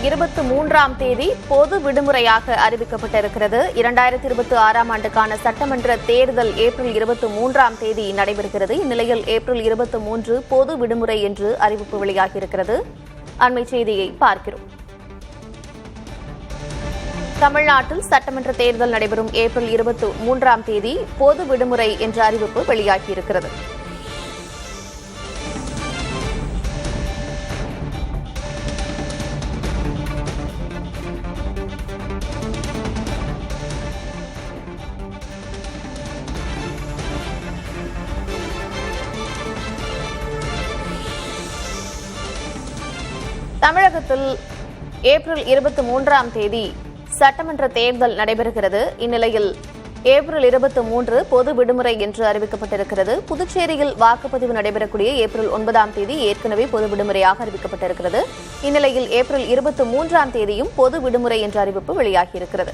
23ஆம் தேதி பொது விடுமுறையாக அறிவிக்கப்பட்டிருக்கிறது. 2026ஆம் ஆண்டுக்கான சட்டமன்ற தேர்தல் ஏப்ரல் 23ஆம் தேதி நடைபெறுகிறது. இந்நிலையில் ஏப்ரல் 23 பொது விடுமுறை என்று அறிவிப்பு வெளியாகியிருக்கிறது. அண்மை செய்தியை பார்க்கிறோம். தமிழ்நாட்டில் சட்டமன்ற தேர்தல் நடைபெறும் ஏப்ரல் 23ஆம் தேதி பொது விடுமுறை என்ற அறிவிப்பு வெளியாகியிருக்கிறது. தமிழகத்தில் ஏப்ரல் 23ஆம் தேதி சட்டமன்ற தேர்தல் நடைபெறுகிறது. இந்நிலையில் ஏப்ரல் 23 பொது விடுமுறை என்று அறிவிக்கப்பட்டிருக்கிறது. புதுச்சேரியில் வாக்குப்பதிவு நடைபெறக்கூடிய ஏப்ரல் 9ஆம் தேதி ஏற்கனவே பொது விடுமுறையாக அறிவிக்கப்பட்டிருக்கிறது. இந்நிலையில் ஏப்ரல் 23ஆம் தேதியும் பொது விடுமுறை என்ற அறிவிப்பு வெளியாகியிருக்கிறது.